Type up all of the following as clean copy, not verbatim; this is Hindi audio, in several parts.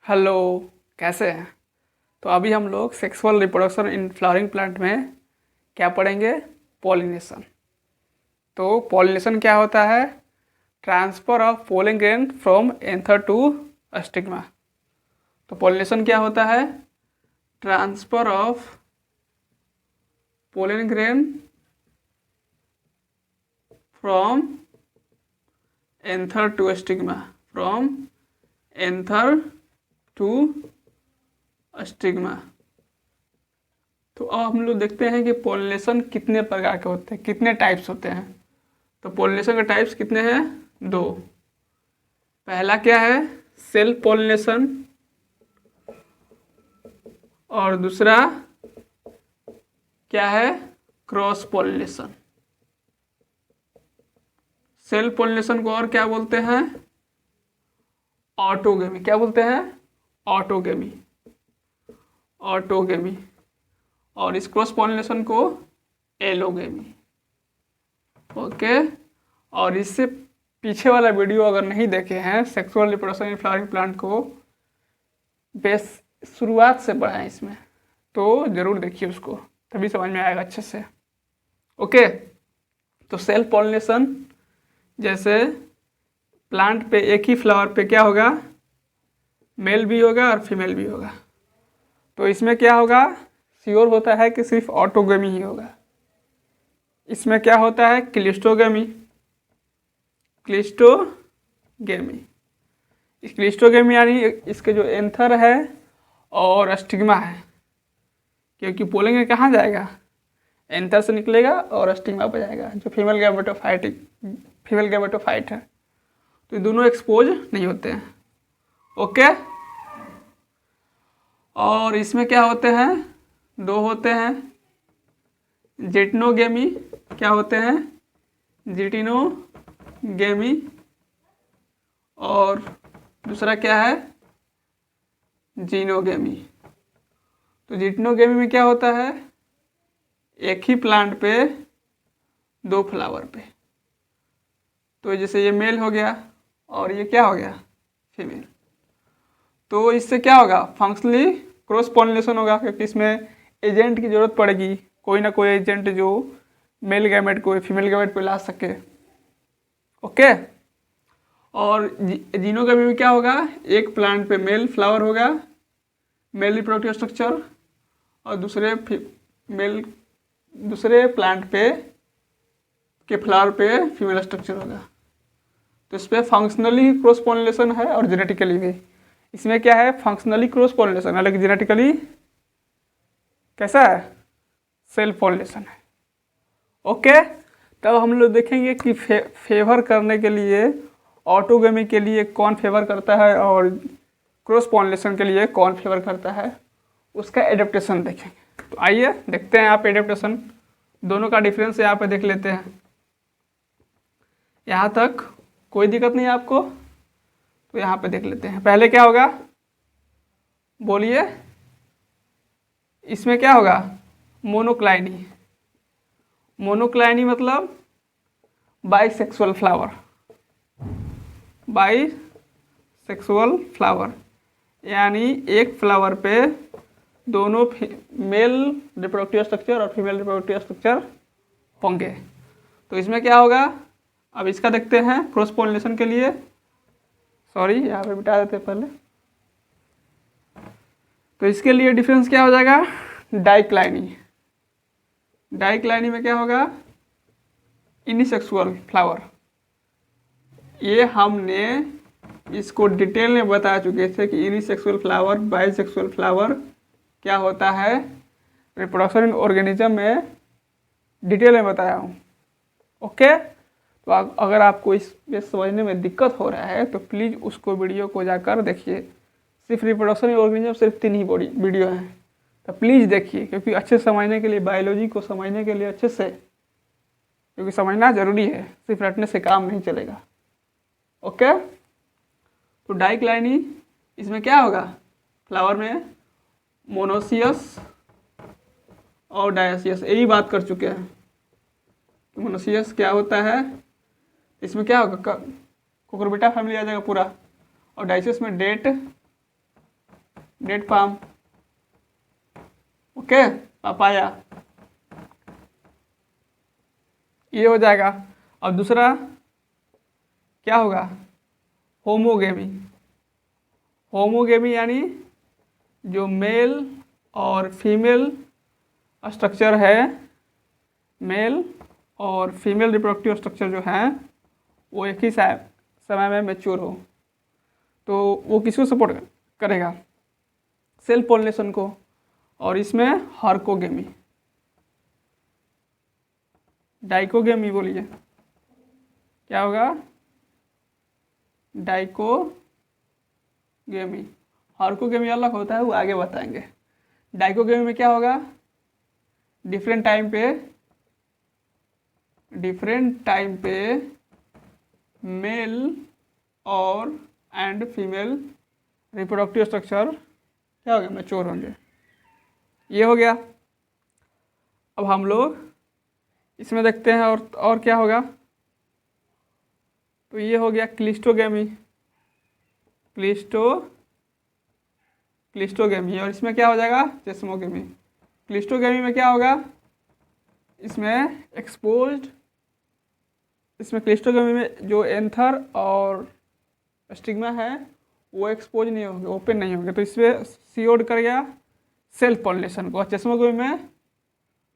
हेलो। कैसे हैं? तो अभी हम लोग sexual reproduction in flowering plant में क्या पढ़ेंगे? पॉलिनेशन। तो पॉलिनेशन क्या होता है? Transfer of pollen grain from anther to stigma. तो पॉलिनेशन क्या होता है? Transfer of pollen grain from anther to stigma, from anther to stigma. तो अब हम लोग देखते हैं कि पॉलिनेशन कितने प्रकार के होते हैं, कितने टाइप्स होते हैं। तो पॉलिनेशन के टाइप्स कितने हैं? दो। पहला क्या है? Self pollination. और दूसरा क्या है? Cross pollination. सेल्फ पॉलिनेशन को और क्या बोलते हैं? ऑटोगेमी। क्या बोलते हैं? ऑटोगेमी। ऑटोगेमी। और इस क्रॉस पॉलिनेशन को एलोगेमी। ओके। और इससे पीछे वाला वीडियो अगर नहीं देखे हैं sexual reproduction in flowering plant को बेस शुरुआत से पढ़ा है इसमें, तो ज़रूर देखिए उसको, तभी समझ में आएगा अच्छे से। ओके। तो सेल्फ पॉलिनेशन, जैसे प्लांट पे एक ही फ्लावर पे क्या होगा? मेल भी होगा और फीमेल भी होगा। तो इसमें क्या होगा? श्योर होता है कि सिर्फ ऑटोगेमी ही होगा। इसमें क्या होता है? क्लिस्टोगेमी। क्लिस्टोगेमी। इस क्लिस्टोगेमी यानी इसके जो एंथर है और स्टिग्मा है, क्योंकि पोलिन कहाँ जाएगा? एंथर से निकलेगा और स्टिग्मा पर जाएगा, जो फीमेल गैमेटोफाइट है। तो ये दोनों एक्सपोज नहीं होते हैं। ओके। और इसमें क्या होते हैं? दो होते हैं। जिटनोगेमी। क्या होते हैं? जिटिनोगेमी। और दूसरा क्या है? जीनोगेमी। तो जिटनोगेमी में क्या होता है? एक ही प्लांट पे दो फ्लावर पे। तो जैसे ये मेल हो गया और ये क्या हो गया? फीमेल। तो इससे क्या होगा? फंक्शनली क्रॉस पॉलिनेशन होगा, क्योंकि इसमें एजेंट की जरूरत पड़ेगी, कोई ना कोई एजेंट जो मेल गैमेट को फीमेल गैमेट पे ला सके। ओके। और जीनोगेमी में क्या होगा? एक प्लांट पे मेल फ्लावर होगा, मेल रिप्रोडक्टिव स्ट्रक्चर, और दूसरे प्लांट पे के फ्लावर पे फीमेल स्ट्रक्चर होगा। तो इस पर फंक्शनली क्रॉस पॉलिनेशन है और जेनेटिकली भी। इसमें क्या है? फंक्शनली क्रॉस पॉलिनेशन, हालांकि जेनेटिकली कैसा है? सेल्फ पॉलिनेशन है। ओके। तब हम लोग देखेंगे कि फेवर करने के लिए ऑटोगेमी के लिए कौन फेवर करता है और क्रॉस पॉलिनेशन के लिए कौन फेवर करता है, उसका एडेप्टेशन देखेंगे। तो आइए देखते हैं यहाँ पे एडेप्टेशन, दोनों का डिफरेंस यहाँ पे देख लेते हैं। यहाँ तक कोई दिक्कत नहीं है आपको? तो यहाँ पे देख लेते हैं। पहले क्या होगा? बोलिए। इसमें क्या होगा? मोनोक्लाइनी। मोनोक्लाइनी मतलब बाइसेक्सुअल फ्लावर। बाइसेक्सुअल फ्लावर यानी एक फ्लावर पे दोनों मेल रिप्रोडक्टिव स्ट्रक्चर और फीमेल रिप्रोडक्टिव स्ट्रक्चर होंगे। तो इसमें क्या होगा? अब इसका देखते हैं क्रॉस पॉलिनेशन के लिए। सॉरी, यहाँ पे बिठा देते हैं पहले। तो इसके लिए डिफरेंस क्या हो जाएगा? डाइक्लाइनी। डाइक्लाइनी में क्या होगा? Unisexual flower. ये हमने इसको डिटेल में बता चुके थे कि यूनिसेक्सुअल फ्लावर, बाइसेक्सुअल फ्लावर क्या होता है, रिप्रोडक्शन इन ऑर्गेनिज्म में डिटेल में बताया हूँ। ओके। तो अगर आपको इसमें समझने में दिक्कत हो रहा है तो प्लीज़ उसको वीडियो को जाकर देखिए। सिर्फ रिप्रोडक्शन इन ऑर्गेनिज्म सिर्फ 3 ही वीडियो हैं, तो प्लीज़ देखिए, क्योंकि अच्छे समझने के लिए, बायोलॉजी को समझने के लिए अच्छे से, क्योंकि समझना ज़रूरी है, सिर्फ रटने से काम नहीं चलेगा। ओके। तो डाइक्लाइनी, इसमें क्या होगा? फ्लावर में मोनोसियस और डायसियस, यही बात कर चुके हैं। मोनोसियस क्या होता है? इसमें क्या होगा? कुकुरबिटा फैमिली आ जाएगा पूरा। और डायसियस में date date palm, okay, papaya, ये हो जाएगा। और दूसरा क्या होगा, होमोगेमी। होमोगेमी यानी जो मेल और फीमेल स्ट्रक्चर है, मेल और फीमेल रिप्रोडक्टिव स्ट्रक्चर जो है वो एक ही समय में मैच्योर हो, तो वो किसको सपोर्ट करेगा, सेल्फ पॉलिनेशन को। और इसमें हार्कोगेमी, डाइकोगेमी बोलिए, क्या होगा, डाइकोगेमी। हार्कोगेमी अलग होता है, वो आगे बताएंगे। डाइकोगेमी में क्या होगा, डिफरेंट टाइम पे मेल और एंड फीमेल रिप्रोडक्टिव स्ट्रक्चर क्या हो गया, मैच्योर होंगे। ये हो गया। अब हम लोग इसमें देखते हैं और क्या होगा। तो ये हो गया क्लिस्टोगेमी, क्लिस्टोगेमी। और इसमें क्या हो जाएगा, चेस्मोगेमी। क्लिस्टोगेमी में क्या होगा, इसमें क्लिस्टोगेमी में जो एंथर और स्टिग्मा है वो एक्सपोज नहीं होंगे, ओपन नहीं होंगे, तो इसमें सीओड कर गया सेल्फ पॉलिनेशन को। चेस्मोगेमी में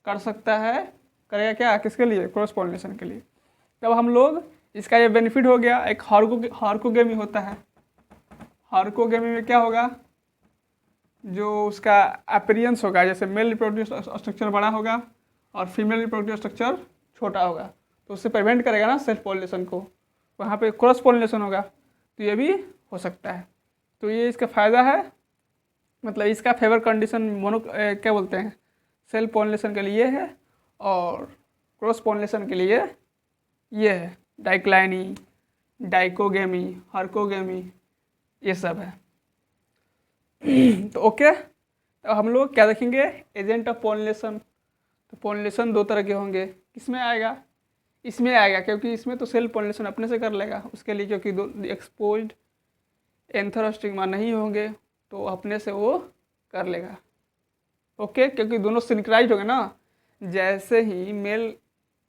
कर सकता है, करेगा क्या, किसके लिए, क्रॉस पॉलिनेशन के लिए। तब हम लोग इसका ये बेनिफिट हो गया। एक हार्कोगेमी होता है। हार्कोगेमी में क्या होगा, जो उसका अपीयरेंस होगा, जैसे मेल रिप्रोडक्टिव स्ट्रक्चर बड़ा होगा और फीमेल रिप्रोडक्टिव स्ट्रक्चर छोटा होगा, तो उससे प्रिवेंट करेगा ना सेल्फ पॉलिनेशन को, वहाँ पे क्रॉस पॉलिनेशन होगा, तो ये भी हो सकता है। तो ये इसका फ़ायदा है, मतलब इसका फेवर कंडीशन क्या बोलते हैं, सेल्फ पॉलिनेशन के लिए है और क्रॉस पॉलिनेशन के लिए ये है, डाइक्लाइनी, डाइकोगेमी, हार्कोगेमी, ये सब है। तो ओके, तो हम लोग क्या देखेंगे, एजेंट ऑफ पॉलिनेशन। तो पॉलिनेशन दो तरह के होंगे, किसमें आएगा, इसमें आएगा, क्योंकि इसमें तो सेल्फ पॉलिनेशन अपने से कर लेगा उसके लिए, क्योंकि दो एक्सपोज्ड एंथर और स्टिग्मा नहीं होंगे तो अपने से वो कर लेगा। ओके, क्योंकि दोनों सिंक्राइज हो गए ना, जैसे ही मेल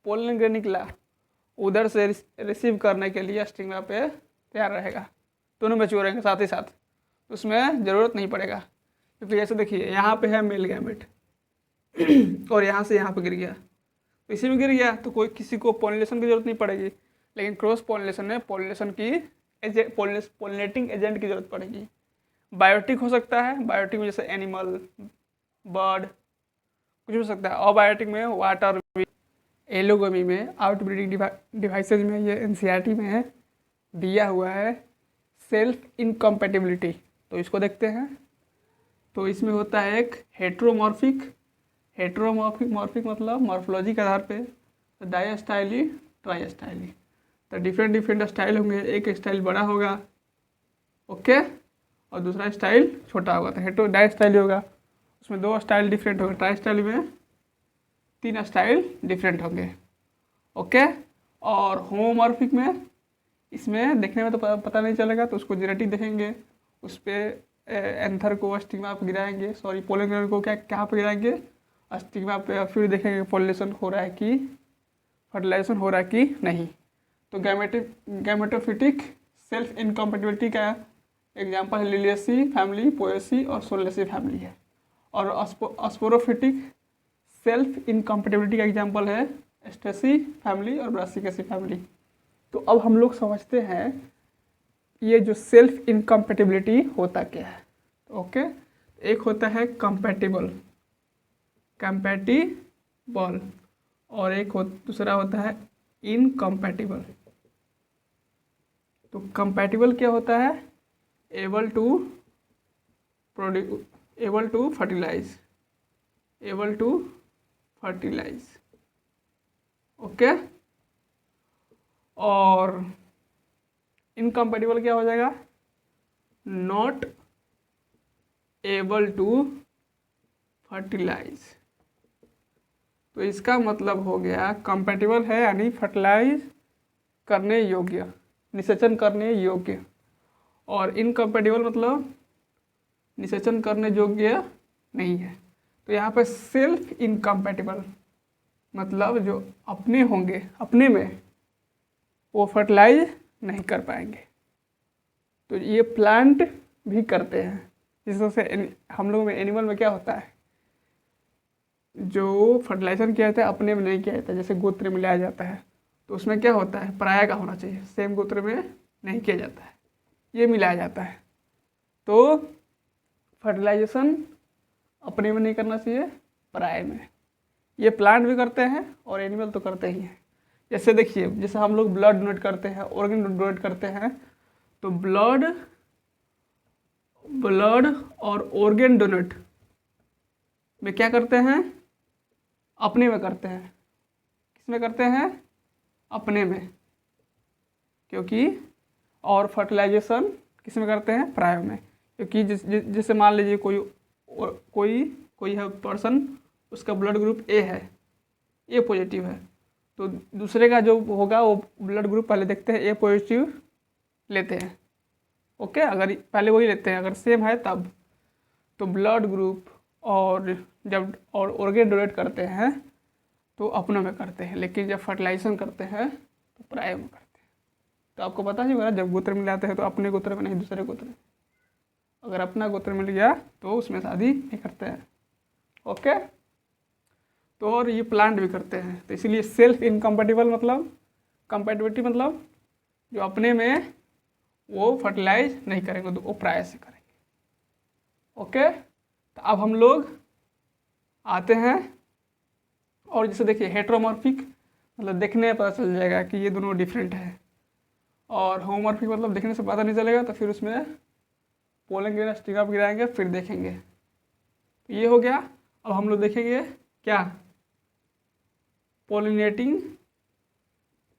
पोलन ग्रेन निकला उधर से रिसीव करने के लिए स्टिग्मा पे तैयार रहेगा, दोनों मैच्योर रहेंगे साथ ही साथ, उसमें ज़रूरत नहीं पड़ेगा। क्योंकि जैसे देखिए यहाँ पे है मेल गैमेट और यहाँ से यहाँ पे गिर गया, तो इसी में गिर गया तो कोई किसी को पॉलिनेशन की जरूरत नहीं पड़ेगी। लेकिन क्रॉस पॉलिनेशन में पॉलिनेशन की पॉलिनेटिंग एजेंट की जरूरत पड़ेगी। बायोटिक हो सकता है, बायोटिक में जैसे एनिमल, बर्ड, कुछ हो सकता है। और बायोटिक में वाटर, एलोगमी में, आउटब्रीडिंग डिवाइसेज में, ये एनसीईआरटी में है, दिया हुआ है सेल्फ इनकम्पैटिबिलिटी। तो इसको देखते हैं। तो इसमें होता है एक हेट्रोमॉर्फिक मतलब मॉर्फोलॉजी के आधार पे, डायस्टाइली, ट्राइस्टाइली। तो डिफरेंट स्टाइल होंगे, एक स्टाइल बड़ा होगा, ओके, और दूसरा स्टाइल छोटा होगा, तो हेट्रो डायस्टाइली होगा। उसमें दो स्टाइल डिफरेंट होंगे, ट्राइस्टाइली में 3 स्टाइल डिफरेंट होंगे, ओके। और होमोमॉर्फिक में, इसमें देखने में तो पता नहीं चलेगा, तो उसको जेनेटिक देखेंगे, उस पर एंथर को स्टिग्मा पे गिराएंगे, सॉरी पोलन ग्रेन को कहाँ पे गिराएंगे, स्टिग्मा पे, फिर देखेंगे पॉलिनेशन हो रहा है कि फर्टिलाइजेशन हो रहा है कि नहीं। तो गैमेटोफिटिक सेल्फ इनकम्पैटिबिलिटी का एग्जाम्पल है लिलियसी फैमिली, पोएसी और सोलेसी फैमिली है। और स्पोरोफिटिक सेल्फ इनकम्पैटिबिलिटी का एग्जाम्पल है स्टेसी फैमिली और ब्रासिकेसी फैमिली। तो अब हम लोग समझते हैं ये जो सेल्फ इनकम्पैटिबिलिटी होता क्या है। ओके, एक होता है कंपैटिबल और दूसरा होता है इनकम्पैटिबल। तो कंपैटिबल क्या होता है, एबल टू फर्टिलाइज, ओके। और इनकम्पैटिबल क्या हो जाएगा, नॉट एबल टू फर्टिलाइज। तो इसका मतलब हो गया कंपैटिबल है यानी फर्टिलाइज करने योग्य, निषेचन करने योग्य, और इनकम्पैटिबल मतलब निषेचन करने योग्य नहीं है। तो यहाँ पे सेल्फ इनकम्पैटिबल मतलब जो अपने होंगे, अपने में वो फर्टिलाइज नहीं कर पाएंगे। तो ये प्लांट भी करते हैं, जिससे हम लोग में एनिमल में क्या होता है, जो फर्टिलाइजेशन किया जाता है अपने में नहीं किया जाता है, जैसे गोत्र में लाया जाता है तो उसमें क्या होता है, पराया का होना चाहिए, सेम गोत्र में नहीं किया जाता है, ये मिलाया जाता है। तो फर्टिलाइजेशन अपने में नहीं करना चाहिए, पराये में। ये प्लांट भी करते हैं और एनिमल तो करते ही हैं। जैसे देखिए, जैसे हम लोग ब्लड डोनेट करते हैं, ऑर्गन डोनेट करते हैं, तो ब्लड और ऑर्गन डोनेट में क्या करते हैं, अपने में करते हैं। किस में करते हैं, अपने में, क्योंकि और फर्टिलाइजेशन किस में करते हैं, पराये में। क्योंकि जैसे मान लीजिए कोई है पर्सन, उसका ब्लड ग्रुप ए है, ए पॉजिटिव है, तो दूसरे का जो होगा वो ब्लड ग्रुप पहले देखते हैं, ए पॉजिटिव लेते हैं। ओके, अगर पहले वही लेते हैं, अगर सेम है तब। तो ब्लड ग्रुप और जब और ऑर्गन डोनेट करते हैं तो अपनों में करते हैं, लेकिन जब फर्टिलाइजेशन करते हैं तो पराये में करते हैं। तो आपको पता ही होगा, जब गोत्र मिलाते हैं तो अपने गोत्र में नहीं, दूसरे गोत्र में। अगर अपना गोत्र मिल गया तो उसमें शादी नहीं करते हैं। ओके, तो और ये प्लांट भी करते हैं। तो इसीलिए सेल्फ इनकम्पैटिबल मतलब, कंपैटिबिलिटी मतलब जो अपने में वो फर्टिलाइज नहीं करेंगे तो वो पराये से करेंगे। ओके, तो अब हम लोग आते हैं, और जैसे देखिए हेटेरोमॉर्फिक मतलब देखने में पता चल जाएगा कि ये दोनों डिफरेंट है, और होमोमॉर्फिक मतलब देखने से पता नहीं चलेगा, तो फिर उसमें पोलन ग्रेन स्टिग्मा गिराएंगे फिर देखेंगे। तो ये हो गया। अब हम लोग देखेंगे क्या, पोलिनेटिंग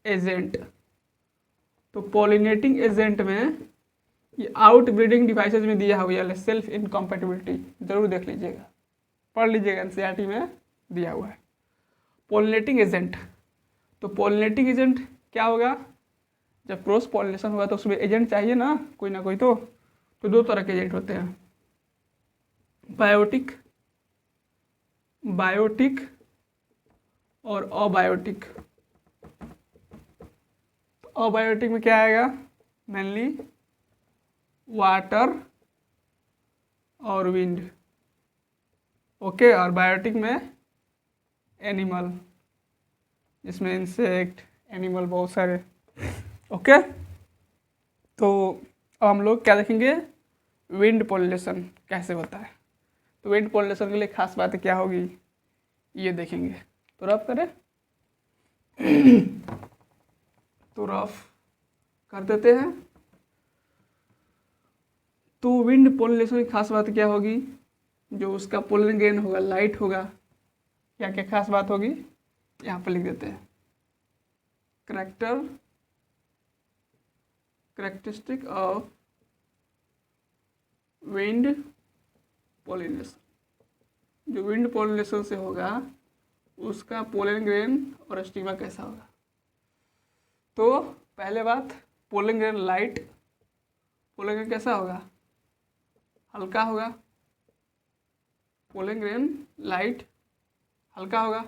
एजेंट। तो पोलिनेटिंग एजेंट में ये आउट ब्रीडिंग डिवाइसेज में दिया हुआ है सेल्फ इनकम्पैटिबिलिटी, जरूर देख लीजिएगा, पढ़ लीजिएगा, एनसीईआरटी में दिया हुआ है पोलिनेटिंग एजेंट। तो पोलिनेटिंग एजेंट क्या होगा, जब क्रॉस पॉलिनेशन होगा तो उसमें एजेंट चाहिए ना कोई। तो दो तरह के एजेंट होते हैं, बायोटिक और अबायोटिक। तो अबायोटिक में क्या आएगा, मेनली वाटर और विंड। ओके, और बायोटिक में एनिमल, जिसमें इंसेक्ट, एनिमल बहुत सारे। ओके, तो अब हम लोग क्या देखेंगे, विंड पॉलिनेशन कैसे होता है। तो विंड पॉलिनेशन के लिए खास बात क्या होगी, ये देखेंगे। तो रफ करें तो रफ कर देते हैं। तो विंड पॉलिनेशन की खास बात क्या होगी, जो उसका पोलन ग्रेन होगा लाइट होगा। क्या क्या खास बात होगी, यहाँ पर लिख देते हैं। कैरेक्टरिस्टिक ऑफ विंड पॉलिनेशन, जो विंड पॉलिनेशन से होगा उसका पोलन ग्रेन और स्टिग्मा कैसा होगा। तो पहले बात, pollen grain light, pollen grain कैसा होगा, हल्का होगा। पोलन ग्रेन लाइट हल्का होगा,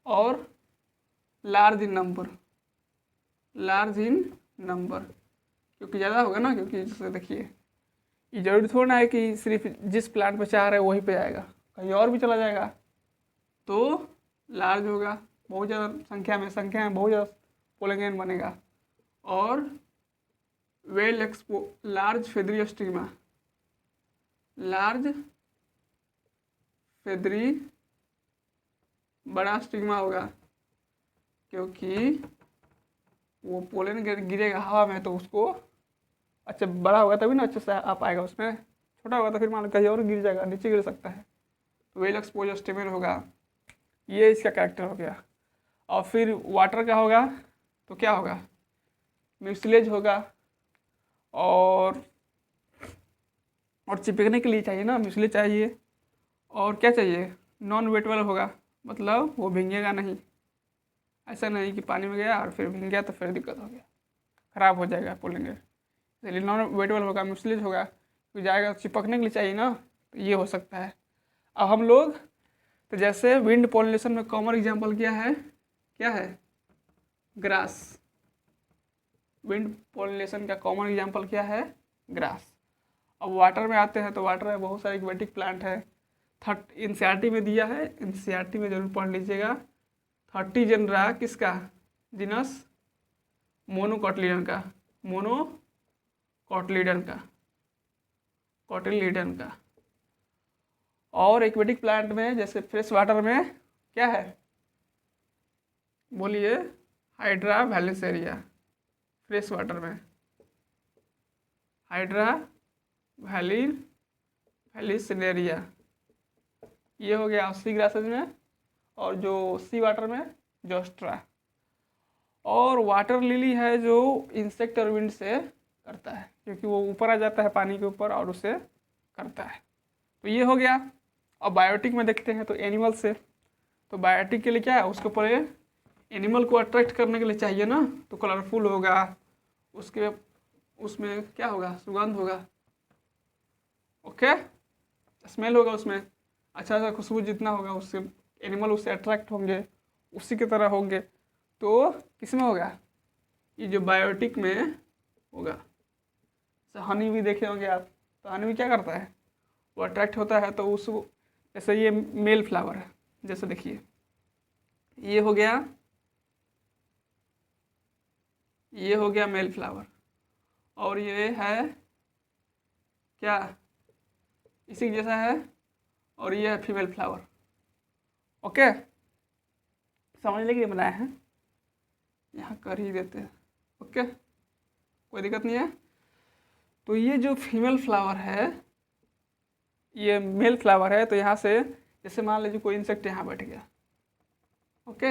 और लार्ज इन नंबर, क्योंकि ज़्यादा होगा ना, क्योंकि जैसे देखिए ये जरूरी थोड़ा ना है कि सिर्फ जिस प्लांट पे चाह रहे हैं वहीं पे जाएगा, कहीं और भी चला जाएगा। तो लार्ज होगा, बहुत ज़्यादा संख्या में बहुत ज़्यादा पोलन ग्रेन बनेगा। और large feathery stigma, large feathery बड़ा स्टिग्मा होगा, क्योंकि वो पोलन गिरेगा हवा में तो उसको अच्छा बड़ा होगा तभी ना अच्छे से आ पाएगा, उसमें छोटा होगा तो फिर मान लो कहीं और गिर जाएगा, नीचे गिर सकता है। तो वेल एक्सपोजर स्टिग्मा होगा, ये इसका कैरेक्टर हो गया। और फिर वाटर का होगा तो क्या होगा, म्यूसिलेज होगा, और चिपकने के लिए चाहिए ना, म्यूसिलेज चाहिए। और क्या चाहिए, नॉन वेटेबल होगा, मतलब वो भींगेगा नहीं, ऐसा नहीं कि पानी में गया और फिर भींग गया तो फिर दिक्कत हो गया, ख़राब हो जाएगा पोलन ग्रेन। इसलिए नॉन वेटेबल होगा, म्यूसिलेज होगा, तो जाएगा, चिपकने के लिए चाहिए ना, तो ये हो सकता है। अब हम लोग तो जैसे विंड पॉलिनेशन में कॉमन एग्जांपल क्या है ग्रास। विंड पॉलिनेशन का कॉमन एग्जांपल क्या है, ग्रास। अब वाटर में आते हैं तो वाटर में बहुत सारे एक्वेटिक प्लांट है। एनसीईआरटी में दिया है, एनसीईआरटी में जरूर पढ़ लीजिएगा। 30 जनरा किसका, जीनस मोनोकोटिलिडन का, कोटिलिडन का। और एक्वेटिक प्लांट में जैसे फ्रेश वाटर में क्या है, बोलिए, हाइड्रा वैलेंसेरिया। फ्रेश वाटर में हाइड्रा वैलिसिनेरिया, ये हो गया सी ग्रासेज में। और जो सी वाटर में जोस्ट्रा। और वाटर लिली है जो इंसेक्ट और विंड से करता है, क्योंकि वो ऊपर आ जाता है पानी के ऊपर और उसे करता है। तो ये हो गया। अब बायोटिक में देखते हैं तो एनिमल से, तो बायोटिक के लिए क्या है, उसके ऊपर एनिमल को अट्रैक्ट करने के लिए चाहिए ना, तो कलरफुल होगा, उसके उसमें क्या होगा, सुगंध होगा, ओके, स्मेल होगा उसमें, अच्छा सा खुशबू जितना होगा उससे एनिमल उससे अट्रैक्ट होंगे, उसी की तरह होंगे। तो किस में होगा, ये जो बायोटिक में होगा। जैसे हनी भी देखे होंगे आप, तो हनी भी क्या करता है, वो अट्रैक्ट होता है। तो उस जैसे ये मेल फ्लावर है, जैसे देखिए ये हो गया मेल फ्लावर, और ये है क्या, इसी जैसा है, और ये है फीमेल फ्लावर। ओके, समझने के लिए बनाया है, यहाँ कर ही देते हैं। ओके, कोई दिक्कत नहीं है। तो ये जो फीमेल फ्लावर है, ये मेल फ्लावर है, तो यहाँ से जैसे मान लीजिए कोई इंसेक्ट यहाँ बैठ गया, ओके,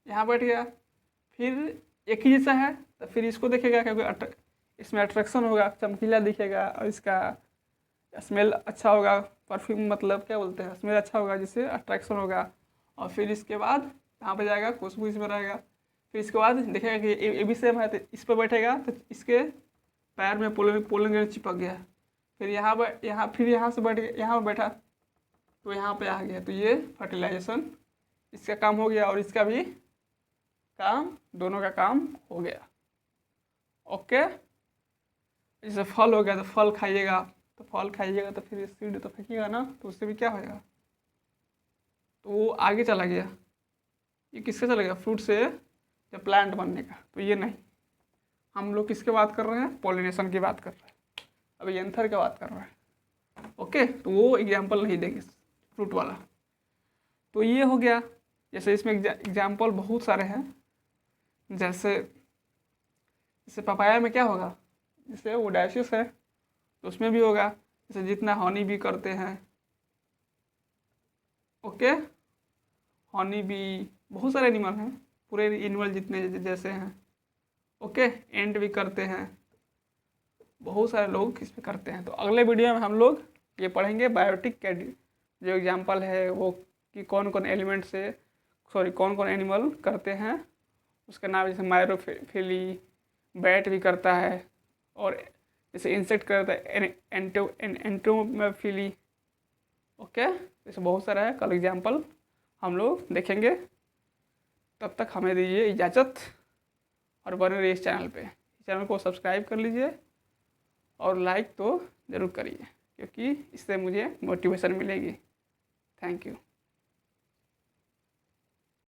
यहाँ बैठ गया, फिर एक ही जैसा है, तो फिर इसको देखेगा, क्योंकि इसमें अट्रैक्शन होगा, चमकीला दिखेगा, और इसका स्मेल अच्छा होगा, परफ्यूम मतलब क्या बोलते हैं, स्मेल अच्छा होगा, जिससे अट्रैक्शन होगा। और फिर इसके बाद कहाँ पे जाएगा, खुशबू इसमें रहेगा। फिर इसके बाद देखेगा कि ये भी सेम है, तो इस पर बैठेगा, तो इसके पैर में पोलन ग्रैंड चिपक गया। फिर फिर यहाँ से बैठ गया, यहाँ पर बैठा, तो यहाँ पे आ गया, तो ये फर्टिलाइजेशन इसका काम हो गया, और इसका भी काम, दोनों का काम हो गया। ओके, जैसे फल हो गया, तो फल खाइएगा, तो फिर सीड तो फेंकिएगा ना, तो उससे भी क्या होएगा, तो वो आगे चला गया। ये किससे चला गया, फ्रूट से जब प्लांट बनने का। तो ये नहीं, हम लोग किसके बात कर रहे हैं, पॉलिनेशन की बात कर रहे हैं, अभी एंथर की बात कर रहे हैं। ओके, तो वो एग्जाम्पल नहीं देंगे फ्रूट वाला। तो ये हो गया। जैसे इसमें एग्जाम्पल बहुत सारे हैं, जैसे पपाया में क्या होगा, जैसे वो डायसिस है, तो उसमें भी होगा, जैसे जितना हनी भी करते हैं, ओके, हनी भी, बहुत सारे एनिमल हैं, पूरे एनिमल जितने जैसे हैं, ओके, एंड भी करते हैं, बहुत सारे लोग इस पे करते हैं। तो अगले वीडियो में हम लोग ये पढ़ेंगे बायोटिक के जो एग्जांपल है वो, कि कौन कौन एलिमेंट से, कौन कौन एनिमल करते हैं, उसका नाम, जैसे माइरोफिली, बैट भी करता है, और जैसे इंसेक्ट करता है एंटोमोफिली, ओके, जैसे बहुत सारा है। कल एग्जाम्पल हम लोग देखेंगे। तब तक हमें दीजिए इजाज़त, और बने रहिए इस चैनल पे। चैनल को सब्सक्राइब कर लीजिए, और लाइक तो ज़रूर करिए, क्योंकि इससे मुझे मोटिवेशन मिलेगी। Thank you.